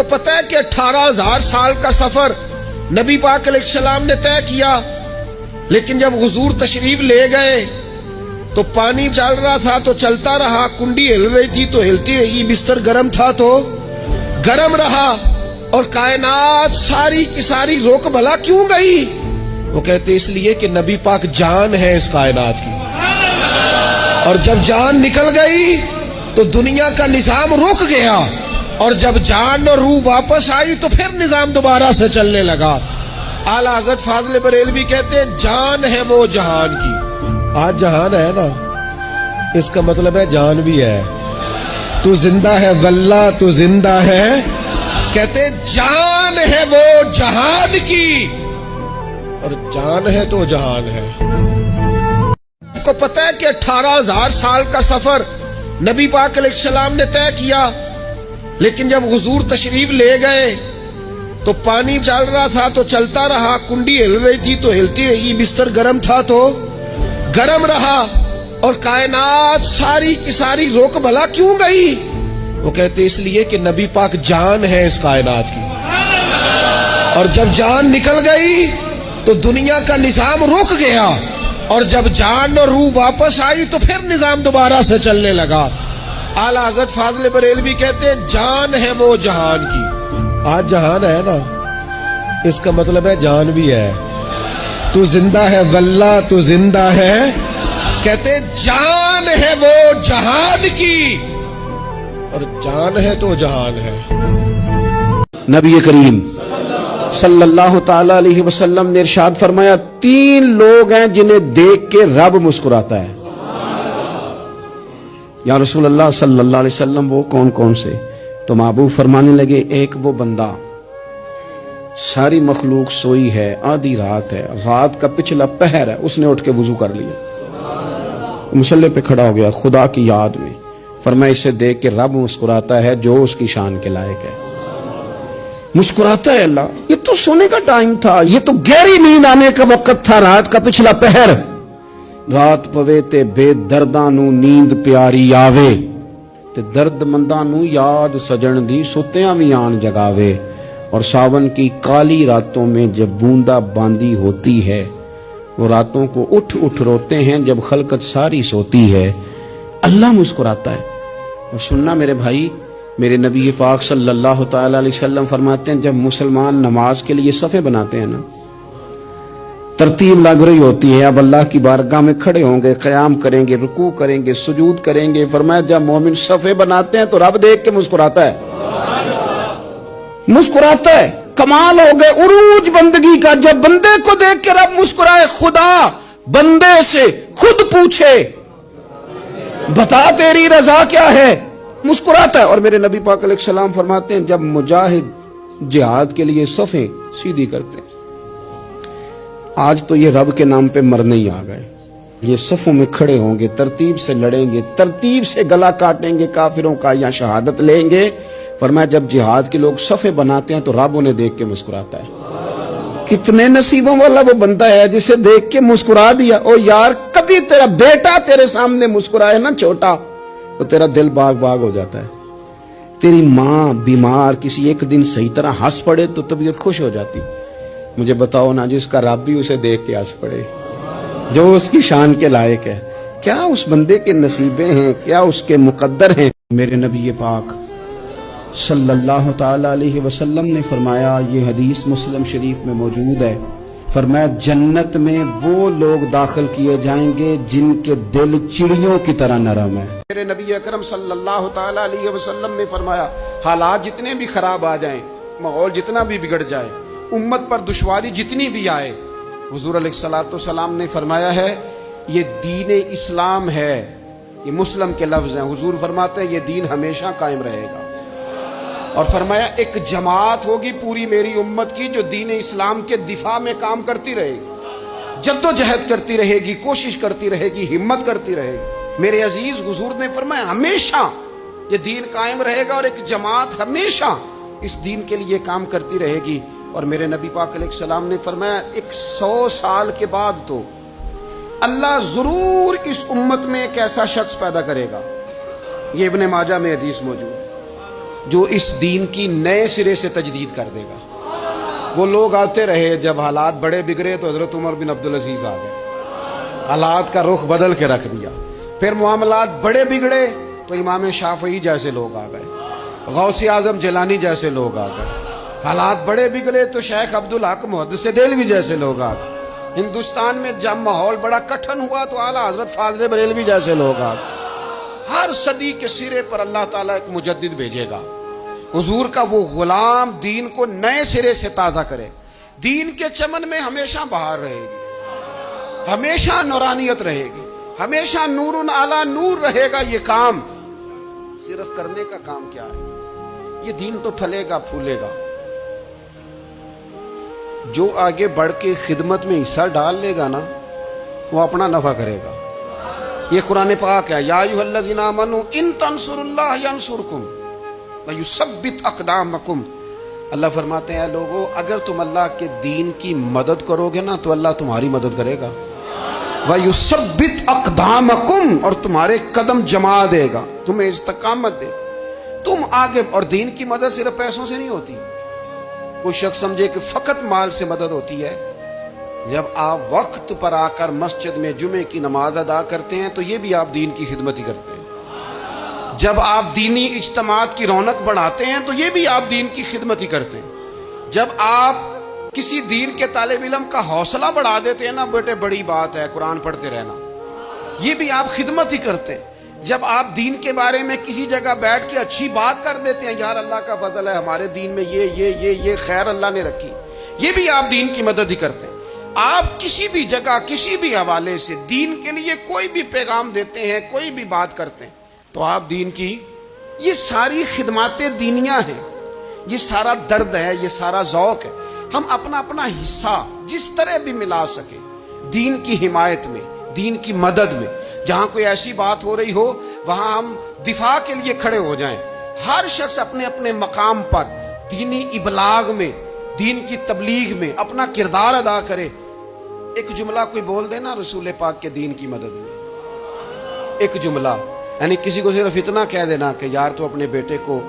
کو پتہ ہے کہ 18,000 سال کا سفر نبی پاک علیہ السلام نے طے کیا، لیکن جب حضور تشریف لے گئے تو پانی چل رہا تھا تو چلتا رہا، کنڈی ہل رہی تھی تو ہلتی رہی، بستر گرم تھا تو گرم رہا، اور کائنات ساری کی ساری روک بھلا کیوں گئی؟ وہ کہتے اس لیے کہ نبی پاک جان ہے اس کائنات کی، اور جب جان نکل گئی تو دنیا کا نظام رک گیا، اور جب جان اور روح واپس آئی تو پھر نظام دوبارہ سے چلنے لگا۔ اعلیٰ حضرت فاضل بریلوی کہتے ہیں جان ہے وہ جہان کی۔ آج جہان ہے نا، اس کا مطلب ہے جان بھی ہے۔ تو زندہ ہے واللہ تو زندہ ہے، کہتے جان ہے وہ جہان کی، اور جان ہے تو جہان ہے۔ آپ کو پتہ ہے کہ 18,000 سال کا سفر نبی پاک علیہ السلام نے طے کیا، لیکن جب حضور تشریف لے گئے تو پانی چل رہا تھا تو چلتا رہا، کنڈی ہل رہی تھی تو ہلتی رہی، بستر گرم تھا تو گرم رہا، اور کائنات ساری کی ساری روک بھلا کیوں گئی؟ وہ کہتے اس لیے کہ نبی پاک جان ہے اس کائنات کی، اور جب جان نکل گئی تو دنیا کا نظام رک گیا، اور جب جان اور روح واپس آئی تو پھر نظام دوبارہ سے چلنے لگا۔ اعلیٰ حضرت فاضل بریلوی کہتے ہیں جان ہے وہ جہان کی۔ آج جہان ہے نا، اس کا مطلب ہے جان بھی ہے۔ تو زندہ ہے واللہ تو زندہ ہے، کہتے جان ہے وہ جہان کی، اور جان ہے تو جہان ہے۔ نبی کریم صلی اللہ تعالی علیہ وسلم نے ارشاد فرمایا 3 لوگ ہیں جنہیں دیکھ کے رب مسکراتا ہے۔ یا رسول اللہ صلی اللہ علیہ وسلم وہ کون کون سے؟ تو محبوب فرمانے لگے ایک وہ بندہ ساری مخلوق سوئی ہے، آدھی رات ہے، رات کا پچھلا پہر ہے، اس نے اٹھ کے وضو کر لیا، مصلی پہ کھڑا ہو گیا خدا کی یاد میں، فرمایا اسے دیکھ کے رب مسکراتا ہے جو اس کی شان کے لائق ہے۔ مسکراتا ہے اللہ، یہ تو سونے کا ٹائم تھا، یہ تو گہری نیند آنے کا وقت تھا، رات کا پچھلا پہر، رات پوے تے بے درداں نو نیند پیاری آوے، تے درد منداں نو یاد سجن دی ستیاں وی آن جگاوے، اور ساون کی کالی راتوں میں جب بوندا باندی ہوتی ہے، وہ راتوں کو اٹھ اٹھ روتے ہیں جب خلقت ساری سوتی ہے، اللہ مسکراتا ہے۔ اور سننا میرے بھائی، میرے نبی پاک صلی اللہ تعالی علیہ وسلم فرماتے ہیں جب مسلمان نماز کے لیے صفیں بناتے ہیں نا، ترتیب لگ رہی ہوتی ہے، اب اللہ کی بارگاہ میں کھڑے ہوں گے، قیام کریں گے، رکوع کریں گے، سجود کریں گے، فرمایا جب مومن صفیں بناتے ہیں تو رب دیکھ کے مسکراتا ہے، مسکراتا ہے۔ کمال ہو گئے عروج بندگی کا، جب بندے کو دیکھ کے رب مسکرائے، خدا بندے سے خود پوچھے بتا تیری رضا کیا ہے، مسکراتا ہے۔ اور میرے نبی پاک علیہ السلام فرماتے ہیں جب مجاہد جہاد کے لیے صفیں سیدھی کرتے ہیں، آج تو یہ رب کے نام پہ مرنے ہی آ گئے، یہ صفوں میں کھڑے ہوں گے، ترتیب سے لڑیں گے، ترتیب سے گلا کاٹیں گے کافروں کا یا شہادت لیں گے۔ فرمایا جب جہاد کے لوگ صفیں بناتے ہیں تو رب انہیں دیکھ کے مسکراتا ہے۔ کتنے نصیبوں والا وہ بندہ ہے جسے دیکھ کے مسکرا دیا۔ او یار، کبھی تیرا بیٹا تیرے سامنے مسکرائے نا چھوٹا، تو تیرا دل باغ باغ ہو جاتا ہے۔ تیری ماں بیمار کسی ایک دن صحیح طرح ہنس پڑے تو طبیعت خوش ہو جاتی۔ مجھے بتاؤ نا، جس کا رب بھی اسے دیکھ کے ہنس پڑے، جو اس کی شان کے لائق ہے، کیا اس بندے کے نصیبیں ہیں، کیا اس کے مقدر ہیں؟ میرے نبی پاک صلی اللہ تعالی علیہ وسلم نے فرمایا، یہ حدیث مسلم شریف میں موجود ہے، فرمایا جنت میں وہ لوگ داخل کیے جائیں گے جن کے دل چڑیوں کی طرح نرم ہے۔ میرے نبی اکرم صلی اللہ تعالی علیہ وسلم نے فرمایا حالات جتنے بھی خراب آ جائیں، ماحول جتنا بھی بگڑ جائے، امت پر دشواری جتنی بھی آئے، حضور علیہ الصلوۃ والسلام نے فرمایا ہے یہ دین اسلام ہے، یہ مسلم کے لفظ ہیں، حضور فرماتے ہیں یہ دین ہمیشہ قائم رہے گا، اور فرمایا ایک جماعت ہوگی پوری میری امت کی جو دین اسلام کے دفاع میں کام کرتی رہے گی، جد و جہد کرتی رہے گی، کوشش کرتی رہے گی، ہمت کرتی رہے گی۔ میرے عزیز، حضور نے فرمایا ہمیشہ یہ دین قائم رہے گا، اور ایک جماعت ہمیشہ اس دین کے لیے کام کرتی رہے گی۔ اور میرے نبی پاک علیہ السلام نے فرمایا 100 سال کے بعد تو اللہ ضرور اس امت میں ایک ایسا شخص پیدا کرے گا، یہ ابن ماجہ میں حدیث موجود ہے، جو اس دین کی نئے سرے سے تجدید کر دے گا. وہ لوگ آتے رہے، جب حالات بڑے بگڑے تو حضرت عمر بن عبدالعزیز آ گئے، حالات کا رخ بدل کے رکھ دیا. پھر معاملات بڑے بگڑے تو امام شافعی جیسے لوگ آ گئے، غوث اعظم جیلانی جیسے لوگ آ گئے. حالات بڑے بگڑے تو شیخ عبدالحق محدث دہلوی جیسے لوگ آ گئے. ہندوستان میں جب ماحول بڑا کٹھن ہوا تو اعلیٰ حضرت فاضل بریلوی جیسے لوگ آ گئے. ہر صدی کے سرے پر اللہ تعالیٰ ایک مجدد بھیجے گا، حضور کا وہ غلام دین کو نئے سرے سے تازہ کرے. دین کے چمن میں ہمیشہ بہار رہے گی، ہمیشہ نورانیت رہے گی، ہمیشہ نور اعلیٰ نور رہے گا. یہ کام صرف کرنے کا کام کیا ہے؟ یہ دین تو پھلے گا پھولے گا. جو آگے بڑھ کے خدمت میں حصہ ڈال لے گا نا، وہ اپنا نفع کرے گا. یہ قرآن پاک ہے، یا ایھا الذین آمنوا ان تنصروا اللہ ینصرکم ویثبت اقدامکم. اللہ فرماتے ہیں لوگو، اگر تم اللہ کے دین کی مدد کرو گے نا تو اللہ تمہاری مدد کرے گا. ویثبت اقدامکم، اور تمہارے قدم جما دے گا، تمہیں استقامت دے. تم آگے، اور دین کی مدد صرف پیسوں سے نہیں ہوتی. کوئی شخص سمجھے کہ فقط مال سے مدد ہوتی ہے. جب آپ وقت پر آ کر مسجد میں جمعے کی نماز ادا کرتے ہیں تو یہ بھی آپ دین کی خدمت ہی کرتے ہیں. جب آپ دینی اجتماعات کی رونق بڑھاتے ہیں تو یہ بھی آپ دین کی خدمت ہی کرتے ہیں. جب آپ کسی دین کے طالب علم کا حوصلہ بڑھا دیتے ہیں نا، بیٹے بڑی بات ہے قرآن پڑھتے رہنا، یہ بھی آپ خدمت ہی کرتے ہیں. جب آپ دین کے بارے میں کسی جگہ بیٹھ کے اچھی بات کر دیتے ہیں، یار اللہ کا فضل ہے ہمارے دین میں یہ خیر اللہ نے رکھی، یہ بھی آپ دین کی مدد ہی کرتے ہیں. آپ کسی بھی جگہ کسی بھی حوالے سے دین کے لیے کوئی بھی پیغام دیتے ہیں، کوئی بھی بات کرتے ہیں، تو آپ دین کی یہ ساری خدمات دینیاں ہیں، یہ سارا درد ہے، یہ سارا ذوق ہے. ہم اپنا اپنا حصہ جس طرح بھی ملا سکے دین کی حمایت میں، دین کی مدد میں. جہاں کوئی ایسی بات ہو رہی ہو وہاں ہم دفاع کے لیے کھڑے ہو جائیں. ہر شخص اپنے اپنے مقام پر دینی ابلاغ میں، دین کی تبلیغ میں اپنا کردار ادا کرے. ایک جملہ کوئی بول دے نا رسول پاک کے دین کی مدد میں، ایک جملہ، یعنی کسی کو صرف اتنا کہہ دینا کہ یار تو اپنے بیٹے کو،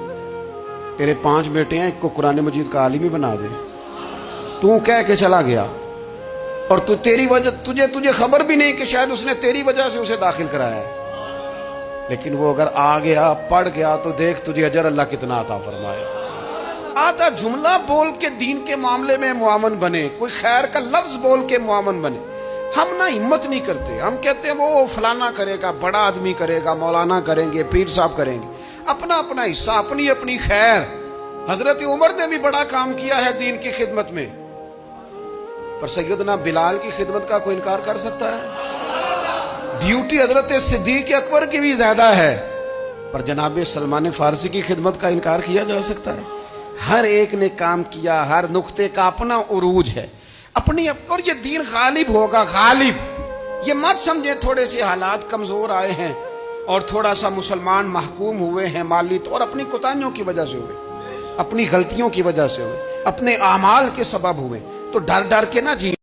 تیرے 5 بیٹے ہیں، ایک کو قرآن مجید کا عالم ہی بنا دے. تو کہہ کے چلا گیا اور تو تیری وجہ تجھے خبر بھی نہیں کہ شاید اس نے تیری وجہ سے اسے داخل کرایا ہے. لیکن وہ اگر آ گیا، پڑھ گیا، تو دیکھ تجھے اجر اللہ کتنا عطا فرمائے. آدھا جملہ بول کے دین کے معاملے میں معاون بنے، کوئی خیر کا لفظ بول کے معاون بنے. ہم نہ ہمت نہیں کرتے، ہم کہتے ہیں وہ فلانا کرے گا، بڑا آدمی کرے گا، مولانا کریں گے، پیر صاحب کریں گے. اپنا اپنا حصہ، اپنی اپنی خیر. حضرت عمر نے بھی بڑا کام کیا ہے دین کی خدمت میں، پر سیدنا بلال کی خدمت کا کوئی انکار کر سکتا ہے؟ ڈیوٹی حضرت صدیق اکبر کی بھی زیادہ ہے، پر جناب سلمان فارسی کی خدمت کا انکار کیا جا سکتا ہے؟ ہر ایک نے کام کیا، ہر نقطے کا اپنا عروج ہے، اپنی. اور یہ دین غالب ہوگا، غالب. یہ مت سمجھے تھوڑے سے حالات کمزور آئے ہیں اور تھوڑا سا مسلمان محکوم ہوئے ہیں مالی طور، اپنی کوتاہیوں کی وجہ سے ہوئے، اپنی غلطیوں کی وجہ سے ہوئے، اپنے اعمال کے سبب ہوئے، تو ڈر ڈر کے نہ جی.